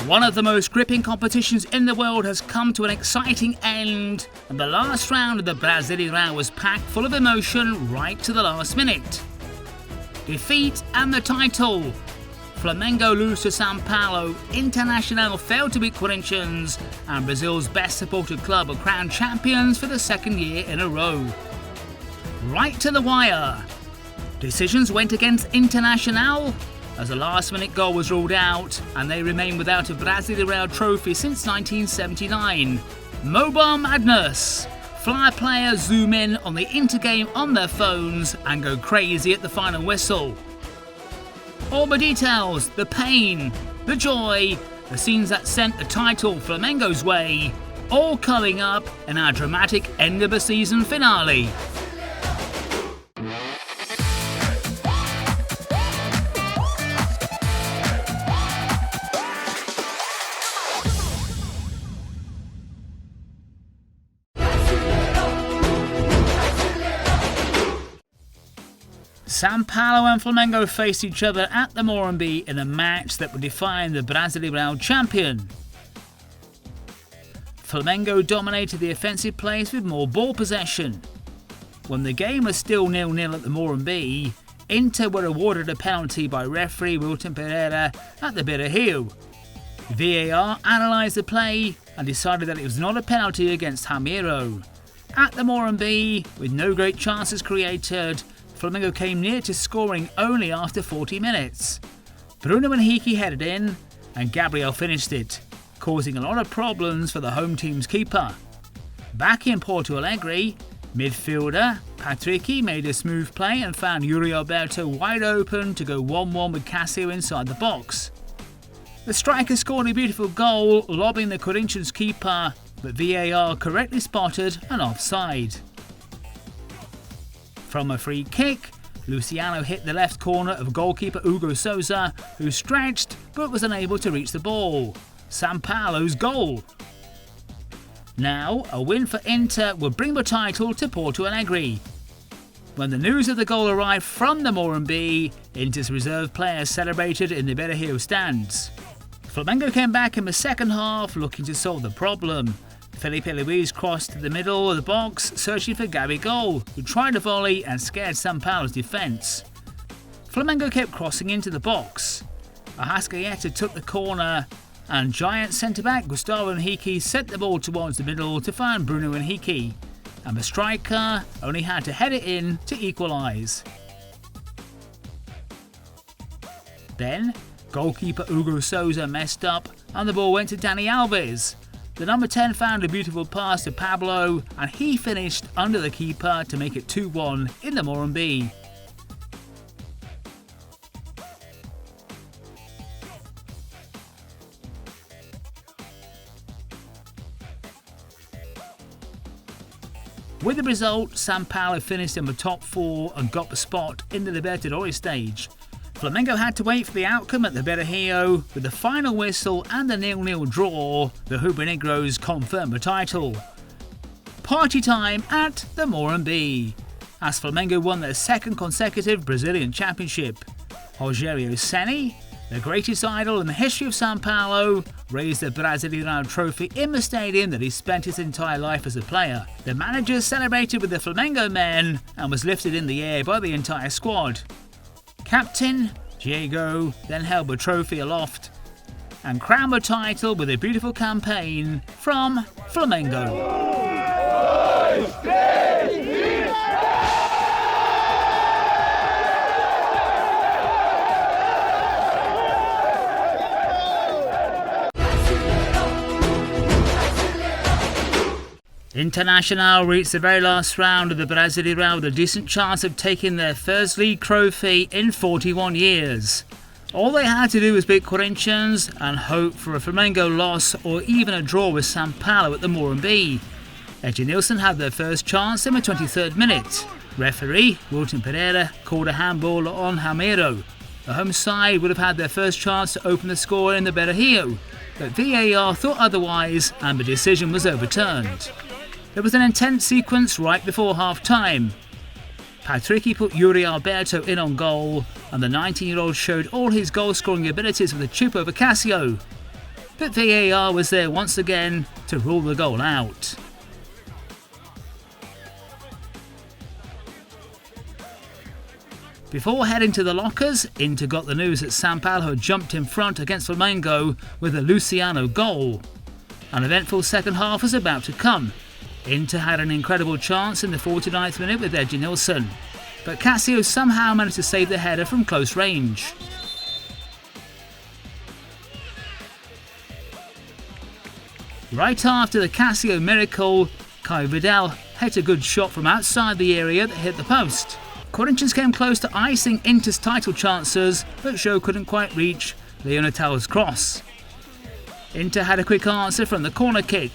One of the most gripping competitions in the world has come to an exciting end, and the last round of the Brasileirão was packed full of emotion right to the last minute. Defeat and the title. Flamengo lose to São Paulo, Internacional failed to beat Corinthians, and Brazil's best supported club are crowned champions for the second year in a row. Right to the wire. Decisions went against Internacional, as a last-minute goal was ruled out, and they remain without a Brasileirao trophy since 1979. Mobile madness. Flyer players zoom in on the intergame on their phones and go crazy at the final whistle. All the details, the pain, the joy, the scenes that sent the title Flamengo's way, all coming up in our dramatic end of the season finale. São Paulo and Flamengo faced each other at the Morumbi in a match that would define the Brasileirão champion. Flamengo dominated the offensive plays with more ball possession. When the game was still 0-0 at the Morumbi, Inter were awarded a penalty by referee Wilton Pereira at the Brasileirao. VAR analysed the play and decided that it was not a penalty against Ramiro. At the Morumbi, with no great chances created, Flamengo came near to scoring only after 40 minutes. Bruno Henrique headed in and Gabriel finished it, causing a lot of problems for the home team's keeper. Back in Porto Alegre, midfielder Patrick made a smooth play and found Yuri Alberto wide open to go 1-1 with Cassio inside the box. The striker scored a beautiful goal, lobbing the Corinthians keeper, but VAR correctly spotted an offside. From a free kick, Luciano hit the left corner of goalkeeper Hugo Souza, who stretched but was unable to reach the ball. São Paulo's goal. Now, a win for Inter will bring the title to Porto Alegre. When the news of the goal arrived from the Morumbi, Inter's reserve players celebrated in the Brasileirao stands. Flamengo came back in the second half looking to solve the problem. Felipe Luis crossed to the middle of the box, searching for Gabigol, who tried a volley and scared São Paulo's defence. Flamengo kept crossing into the box. Arrascaeta took the corner, and giant centre-back Gustavo Henrique sent the ball towards the middle to find Bruno Henrique, and the striker only had to head it in to equalise. Then, goalkeeper Hugo Souza messed up, and the ball went to Dani Alves. The number 10 found a beautiful pass to Pablo, and he finished under the keeper to make it 2-1 in the Morumbi. With the result, São Paulo finished in the top 4 and got the spot in the Libertadores stage. Flamengo had to wait for the outcome at the Brasileirão. With the final whistle and the 0-0 draw, the Rubro-Negros confirmed the title. Party time at the Morumbi, as Flamengo won their second consecutive Brazilian championship. Rogério Ceni, the greatest idol in the history of São Paulo, raised the Brasileirão trophy in the stadium that he spent his entire life as a player. The manager celebrated with the Flamengo men and was lifted in the air by the entire squad. Captain Diego then held the trophy aloft and crowned the title with a beautiful campaign from Flamengo. Internacional reached the very last round of the Brasileirão with a decent chance of taking their first league trophy in 41 years. All they had to do was beat Corinthians and hope for a Flamengo loss or even a draw with São Paulo at the Morumbi. Ednilson had their first chance in the 23rd minute. Referee Wilton Pereira called a handball on Ramiro. The home side would have had their first chance to open the score in the Brasileirão, but VAR thought otherwise and the decision was overturned. There was an intense sequence right before half-time. Patrick put Yuri Alberto in on goal, and the 19-year-old showed all his goal-scoring abilities with a chip over Cassio. but VAR was there once again to rule the goal out. Before heading to the lockers, Inter got the news that São Paulo had jumped in front against Flamengo with a Luciano goal. An eventful second half was about to come. Inter had an incredible chance in the 49th minute with Edilson, but Cássio somehow managed to save the header from close range. Right after the Cássio miracle, Caio Vidal hit a good shot from outside the area that hit the post. Corinthians came close to icing Inter's title chances, but Joe couldn't quite reach Leonatel's cross. Inter had a quick answer from the corner kick.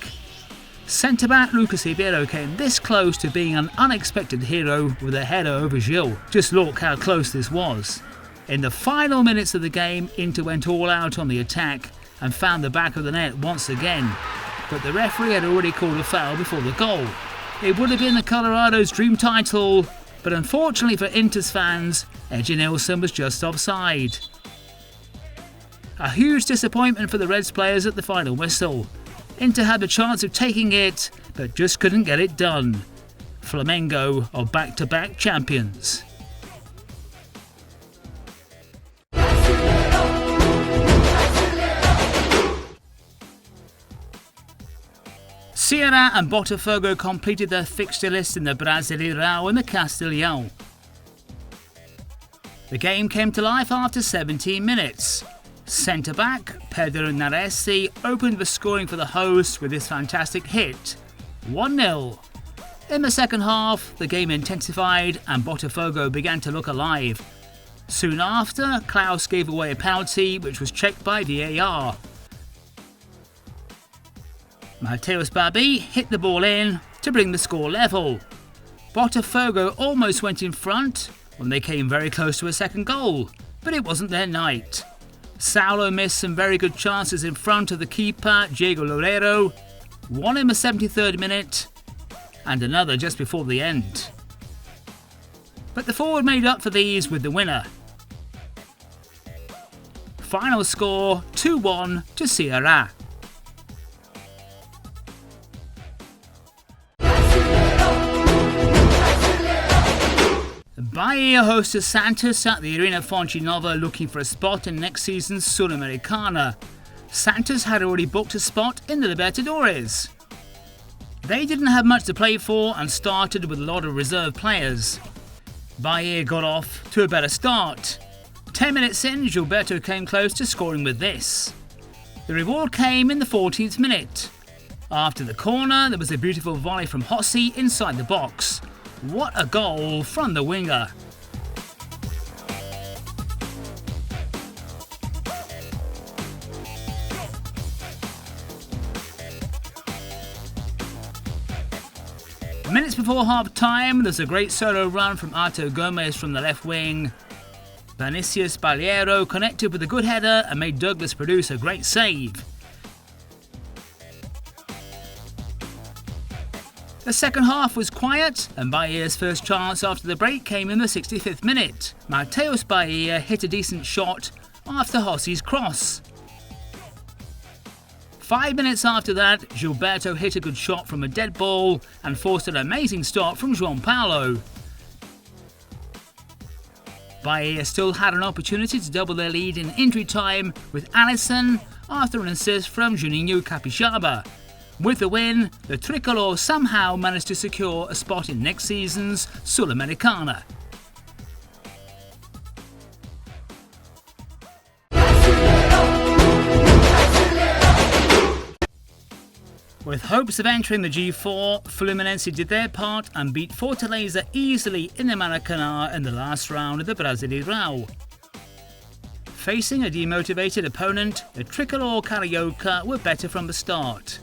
Centre-back Lucas Ribeiro came this close to being an unexpected hero with a header over Gil. Just look how close this was. In the final minutes of the game, Inter went all out on the attack and found the back of the net once again, but the referee had already called a foul before the goal. It would have been the Colorado's dream title, but unfortunately for Inter's fans, Edilson was just offside. A huge disappointment for the Reds players at the final whistle. Inter had the chance of taking it, but just couldn't get it done. Flamengo are back-to-back champions. Ceará and Botafogo completed their fixture list in the Brasileirao and the Castelhão. The game came to life after 17 minutes. Centre-back Pedro Nares opened the scoring for the hosts with his fantastic hit. 1-0. In the second half, the game intensified and Botafogo began to look alive. Soon after, Klaus gave away a penalty which was checked by VAR. Matheus Babi hit the ball in to bring the score level. Botafogo almost went in front when they came very close to a second goal, but it wasn't their night. Saulo missed some very good chances in front of the keeper, Diego Loureiro, one in the 73rd minute and another just before the end. But the forward made up for these with the winner. Final score 2-1 to Ceará. Bahia hosted Santos at the Arena Fonte Nova looking for a spot in next season's Sul-Americana. Santos had already booked a spot in the Libertadores. They didn't have much to play for and started with a lot of reserve players. Bahia got off to a better start. 10 minutes in, Gilberto came close to scoring with this. The reward came in the 14th minute. After the corner, there was a beautiful volley from Rossi inside the box. What a goal from the winger. Minutes before half-time, there's a great solo run from Arthur Gomes from the left wing. Vinicius Balheiro connected with a good header and made Douglas produce a great save. The second half was quiet, and Bahia's first chance after the break came in the 65th minute. Matheus Bahia hit a decent shot after Rossi's cross. 5 minutes after that, Gilberto hit a good shot from a dead ball and forced an amazing stop from João Paulo. Bahia still had an opportunity to double their lead in injury time with Alisson after an assist from Juninho Capixaba. With the win, the Tricolor somehow managed to secure a spot in next season's Sul-Americana. With hopes of entering the G4, Fluminense did their part and beat Fortaleza easily in the Maracanã in the last round of the Brasileirao. Facing a demotivated opponent, the Tricolor Carioca were better from the start.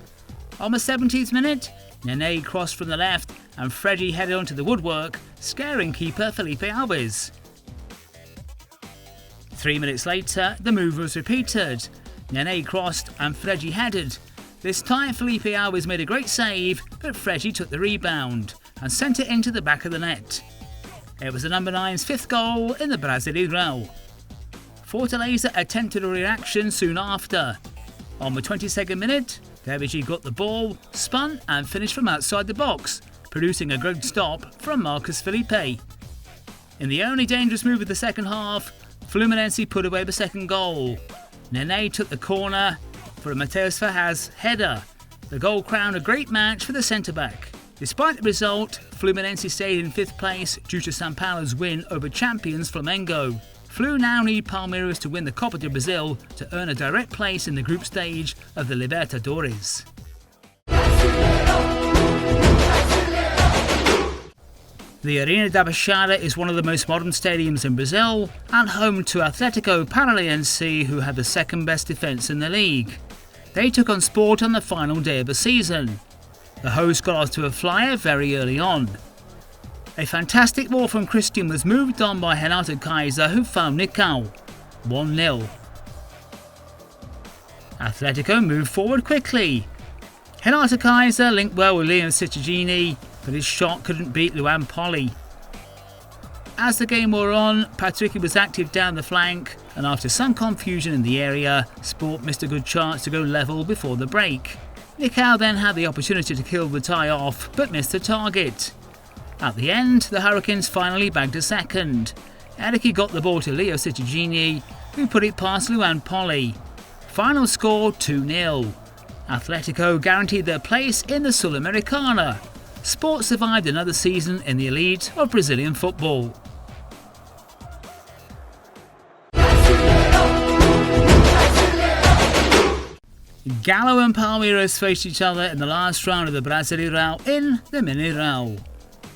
On the 17th minute, Nene crossed from the left and Freddy headed onto the woodwork, scaring keeper Felipe Alves. 3 minutes later, the move was repeated. Nene crossed and Freddy headed. This time Felipe Alves made a great save, but Freddy took the rebound and sent it into the back of the net. It was the number 9's 5th goal in the Brasileirão. Fortaleza attempted a reaction soon after. On the 22nd minute, Debuchy got the ball, spun and finished from outside the box, producing a good stop from Marcus Felipe. In the only dangerous move of the second half, Fluminense put away the second goal. Nene took the corner for a Mateus Ferraz header. The goal crowned a great match for the centre-back. Despite the result, Fluminense stayed in 5th place due to São Paulo's win over champions Flamengo. Flu now need Palmeiras to win the Copa do Brasil to earn a direct place in the group stage of the Libertadores. The Arena da Baixada is one of the most modern stadiums in Brazil and home to Atlético Paranaense, who have the second best defence in the league. They took on Sport on the final day of the season. The hosts got off to a flyer very early on. A fantastic ball from Christian was moved on by Renato Kaiser, who found Nicão. 1-0. Atletico moved forward quickly. Renato Kaiser linked well with Leo Cittagini, but his shot couldn't beat Luan Poli. As the game wore on, Patrick was active down the flank, and after some confusion in the area, Sport missed a good chance to go level before the break. Nicão then had the opportunity to kill the tie off, but missed the target. At the end, the Hurricanes finally bagged a second. Ericki got the ball to Leo Cittagini, who put it past Luan Poli. Final score 2-0. Atletico guaranteed their place in the Sul-Americana. Sport survived another season in the elite of Brazilian football. Galo and Palmeiras faced each other in the last round of the Brasileirao in the Mineirão.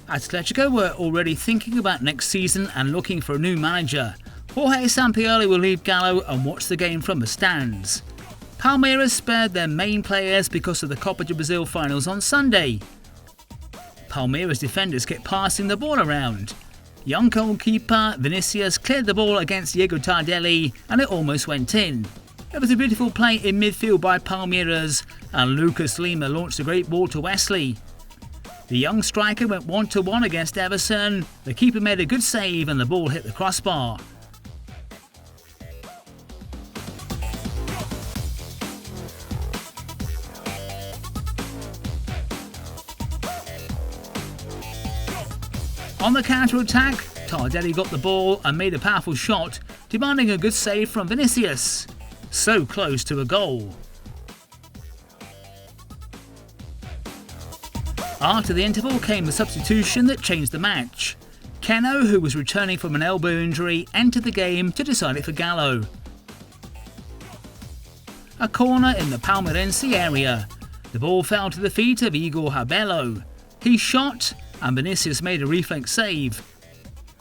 Atletico were already thinking about next season and looking for a new manager. Jorge Sampaoli will leave Galo and watch the game from the stands. Palmeiras spared their main players because of the Copa do Brasil finals on Sunday. Palmeiras defenders kept passing the ball around. Young goalkeeper Vinicius cleared the ball against Diego Tardelli and it almost went in. There was a beautiful play in midfield by Palmeiras and Lucas Lima launched a great ball to Wesley. The young striker went 1-1 against Everson. The keeper made a good save and the ball hit the crossbar. On the counter-attack, Tardelli got the ball and made a powerful shot, demanding a good save from Vinicius. So close to a goal. After the interval came a substitution that changed the match. Keno, who was returning from an elbow injury, entered the game to decide it for Galo. A corner in the Palmeirense area. The ball fell to the feet of Igor Rabelo. He shot and Vinicius made a reflex save.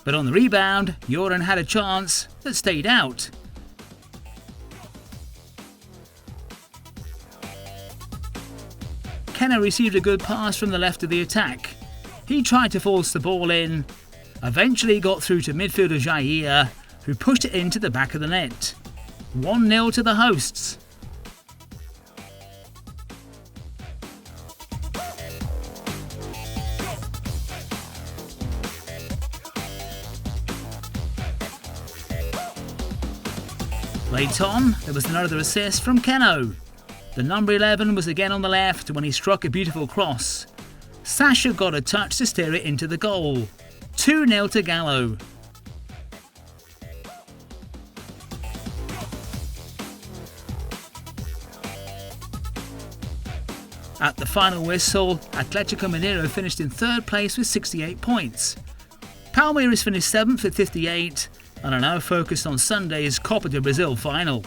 But on the rebound, Joran had a chance that stayed out. Keno received a good pass from the left of the attack. He tried to force the ball in. Eventually got through to midfielder Jair, who pushed it into the back of the net. 1-0 to the hosts. Late on, there was another assist from Keno. The number 11 was again on the left when he struck a beautiful cross. Sasha got a touch to steer it into the goal. 2-0 to Galo. At the final whistle, Atlético Mineiro finished in 3rd place with 68 points. Palmeiras finished 7th with 58 and are now focused on Sunday's Copa do Brasil final.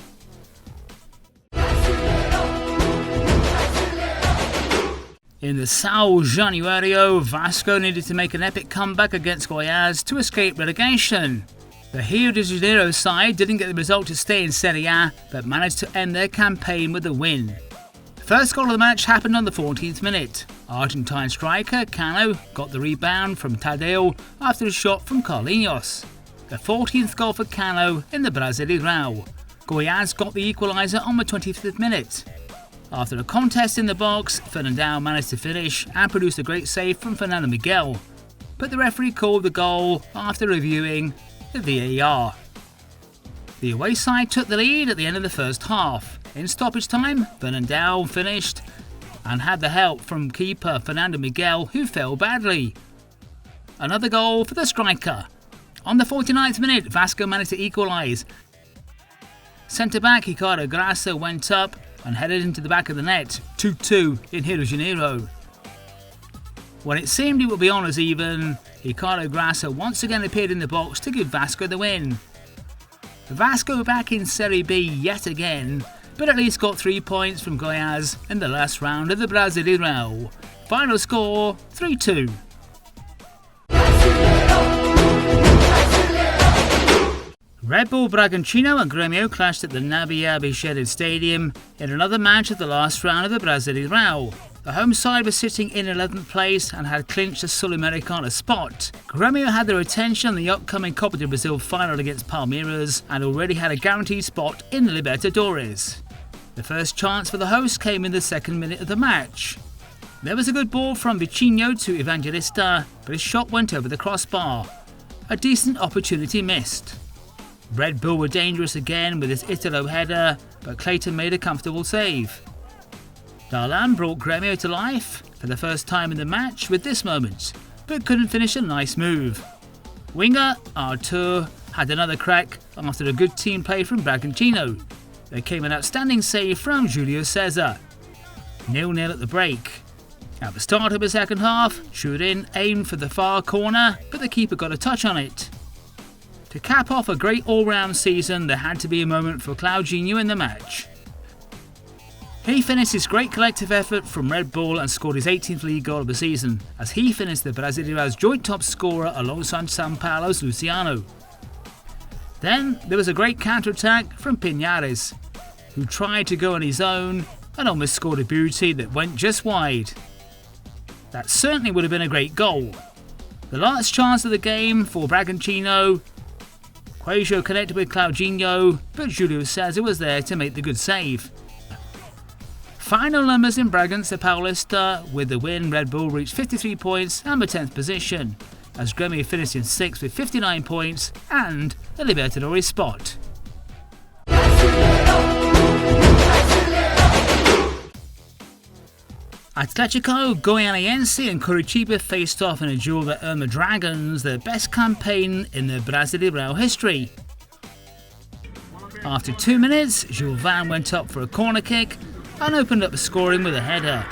In the São Januário, Vasco needed to make an epic comeback against Goiás to escape relegation. The Rio de Janeiro side didn't get the result to stay in Serie A, but managed to end their campaign with a win. The first goal of the match happened on the 14th minute. Argentine striker Cano got the rebound from Tadeu after a shot from Carlinhos. The 14th goal for Cano in the Brasileirao. Goiás got the equaliser on the 25th minute. After a contest in the box, Fernandão managed to finish and produced a great save from Fernando Miguel. But the referee called the goal after reviewing the VAR. The away side took the lead at the end of the first half. In stoppage time, Brasileirao finished and had the help from keeper Fernando Miguel, who fell badly. Another goal for the striker. On the 49th minute, Vasco managed to equalise. Centre-back Ricardo Graça went up and headed into the back of the net, 2-2 in Rio de Janeiro. When it seemed it would be on as even, Ricardo Graça once again appeared in the box to give Vasco the win. Vasco back in Serie B yet again, but at least got 3 points from Goiás in the last round of the Brasileirão. Final score 3-2. Red Bull Bragantino and Grêmio clashed at the Nabi-shaded Stadium in another match of the last round of the Brasileirão. The home side was sitting in 11th place and had clinched a Sul-Americana spot. Grêmio had their attention on the upcoming Copa do Brasil final against Palmeiras and already had a guaranteed spot in the Libertadores. The first chance for the hosts came in the 2nd minute of the match. There was a good ball from Vitinho to Evangelista, but his shot went over the crossbar. A decent opportunity missed. Red Bull were dangerous again with his Italo header, but Clayton made a comfortable save. Darlan brought Grêmio to life for the first time in the match with this moment, but couldn't finish a nice move. Winger Arthur had another crack after a good team play from Bragantino. There came an outstanding save from Julio César. 0-0 at the break. At the start of the second half, Churin aimed for the far corner, but the keeper got a touch on it. To cap off a great all-round season, there had to be a moment for Claudinho in the match. He finished his great collective effort from Red Bull and scored his 18th league goal of the season, as he finished the Brasileirao's joint top scorer alongside São Paulo's Luciano. Then there was a great counter-attack from Pinares, who tried to go on his own and almost scored a beauty that went just wide. That certainly would have been a great goal. The last chance of the game for Bragantino. Queijo connected with Claudinho, but Julio César was there to make the good save. Final numbers in Bragança Paulista. With the win, Red Bull reached 53 points and the 10th position, as Grêmio finished in 6th with 59 points and a Libertadores spot. Atlético Goianiense and Curitiba faced off in a duel that earned the Dragons their best campaign in their Brasileirão history. After 2 minutes, Gilvan went up for a corner kick and opened up the scoring with a header.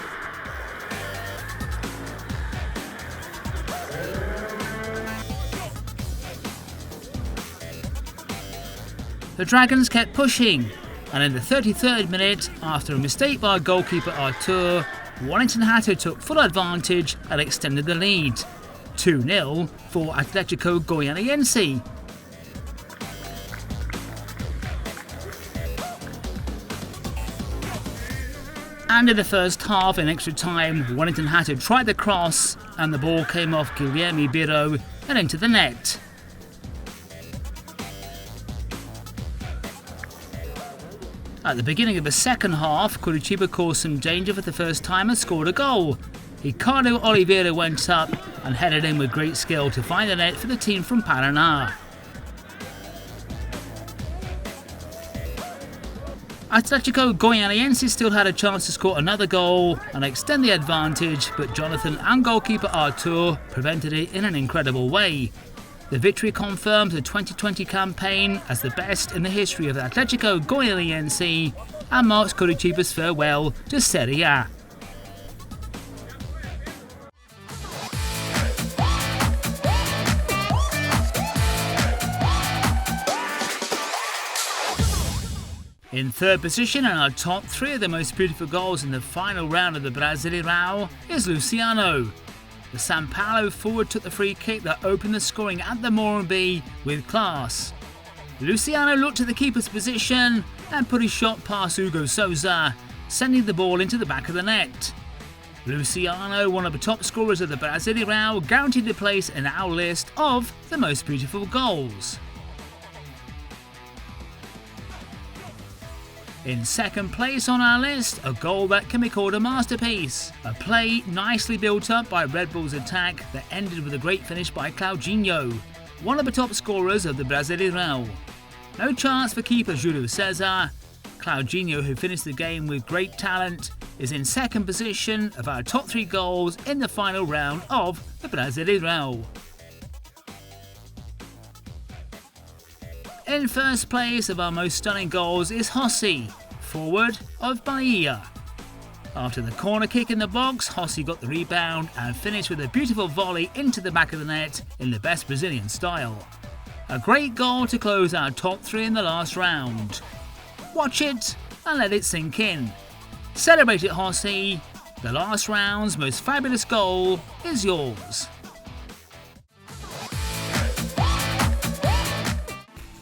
The Dragons kept pushing, and in the 33rd minute, after a mistake by goalkeeper Arthur, Wellington Hatter took full advantage and extended the lead. 2-0 for Atlético Goianiense. And in the first half, in extra time, Wellington Hatter tried the cross and the ball came off Guilherme Biro and into the net. At the beginning of the second half, Curitiba caused some danger for the first time and scored a goal. Ricardo Oliveira went up and headed in with great skill to find the net for the team from Paraná. Atlético Goianiense still had a chance to score another goal and extend the advantage, but Jonathan and goalkeeper Arthur prevented it in an incredible way. The victory confirms the 2020 campaign as the best in the history of Atlético Goianiense and marks Curitiba's farewell to Serie A. In third position and our top three of the most beautiful goals in the final round of the Brasileirão is Luciano. The São Paulo forward took the free kick that opened the scoring at the Morumbi with class. Luciano looked at the keeper's position and put his shot past Hugo Souza, sending the ball into the back of the net. Luciano, one of the top scorers of the Brasileirão, guaranteed a place in our list of the most beautiful goals. In second place on our list, a goal that can be called a masterpiece. A play nicely built up by Red Bull's attack that ended with a great finish by Claudinho, one of the top scorers of the Brasileirão. No chance for keeper Julio César, Claudinho, who finished the game with great talent, is in second position of our top 3 goals in the final round of the Brasileirão. In first place of our most stunning goals is Rossi, forward of Bahia. After the corner kick in the box, Rossi got the rebound and finished with a beautiful volley into the back of the net in the best Brazilian style. A great goal to close our top 3 in the last round. Watch it and let it sink in. Celebrate it, Rossi. The last round's most fabulous goal is yours.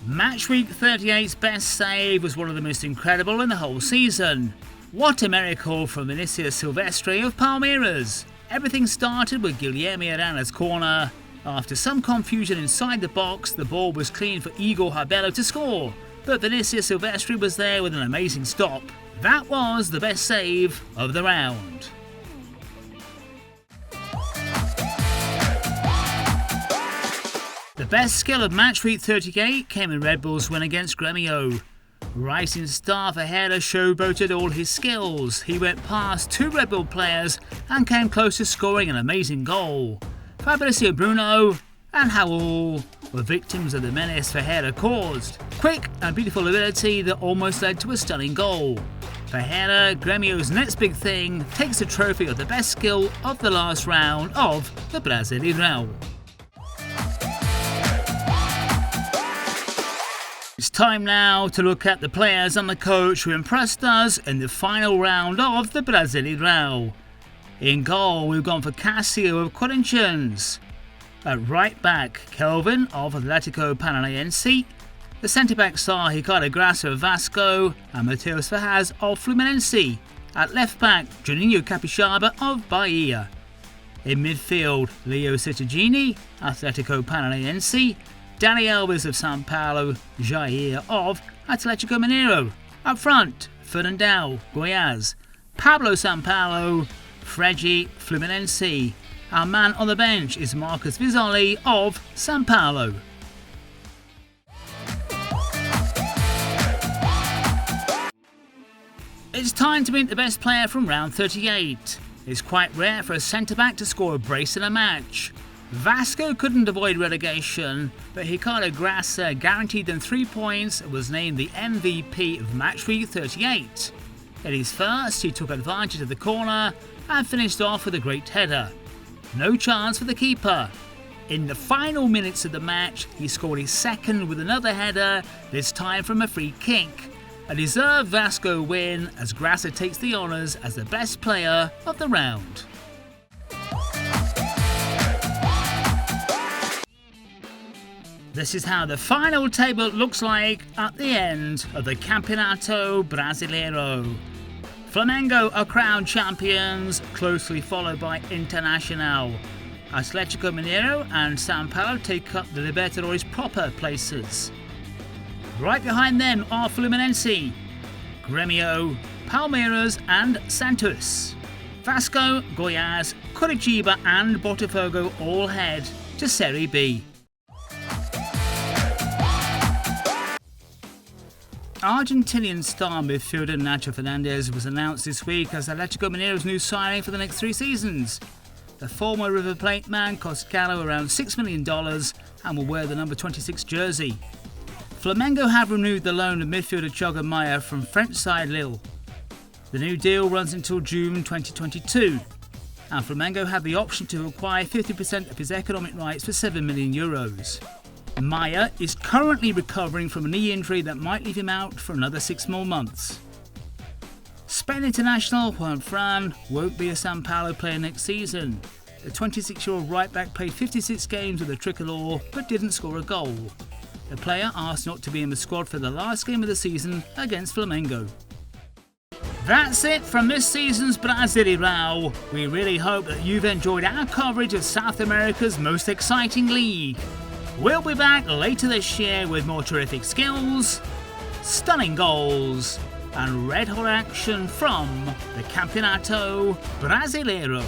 Matchweek 38's best save was one of the most incredible in the whole season. What a miracle from Vinicius Silvestre of Palmeiras. Everything started with Guilherme Arana's corner. After some confusion inside the box, the ball was clean for Igor Rabelo to score, but Vinicius Silvestre was there with an amazing stop. That was the best save of the round. The best skill of Matchweek 38 came in Red Bull's win against Grêmio. Rising star Ferreira showboated all his skills. He went past 2 Red Bull players and came close to scoring an amazing goal. Fabricio Bruno and Raul were victims of the menace Ferreira caused. Quick and beautiful ability that almost led to a stunning goal. Ferreira, Grêmio's next big thing, takes the trophy of the best skill of the last round of the Brasileirão. It's time now to look at the players and the coach who impressed us in the final round of the Brasileirão. In goal, we've gone for Cássio of Corinthians. At right back, Kelvin of Atlético Paranaense. The centre-back star Ricardo Graça of Vasco and Matheus Ferraz of Fluminense. At left back, Juninho Capixaba of Bahia. In midfield, Leo Cittagini, Atlético Paranaense. Dani Alves of São Paulo, Jair of Atlético Mineiro. Up front, Fernandão, Goiás, Pablo Sampaio, Fregi, Fluminense. Our man on the bench is Marcos Visoli of São Paulo. It's time to meet the best player from round 38. It's quite rare for a centre-back to score a brace in a match. Vasco couldn't avoid relegation, but Ricardo Graça guaranteed them 3 points and was named the MVP of Matchweek 38. In his first, he took advantage of the corner and finished off with a great header. No chance for the keeper. In the final minutes of the match, he scored his second with another header, this time from a free kick. A deserved Vasco win as Graça takes the honours as the best player of the round. This is how the final table looks like at the end of the Campeonato Brasileiro. Flamengo are crowned champions, closely followed by Internacional. Atlético Mineiro and São Paulo take up the Libertadores proper places. Right behind them are Fluminense, Grêmio, Palmeiras and Santos. Vasco, Goiás, Curitiba and Botafogo all head to Serie B. Argentinian star midfielder Nacho Fernandez was announced this week as Atlético Mineiro's new signing for the next 3 seasons. The former River Plate man cost Galo around $6 million and will wear the number 26 jersey. Flamengo have renewed the loan of midfielder Thiago Maia from French side Lille. The new deal runs until June 2022, and Flamengo have the option to acquire 50% of his economic rights for €7 million. Maia is currently recovering from a knee injury that might leave him out for another 6 more months. Spain international Juan Fran won't be a São Paulo player next season. The 26-year-old right-back played 56 games with the tricolor but didn't score a goal. The player asked not to be in the squad for the last game of the season against Flamengo. That's it from this season's Brasileirao. We really hope that you've enjoyed our coverage of South America's most exciting league. We'll be back later this year with more terrific skills, stunning goals, and red-hot action from the Campeonato Brasileiro.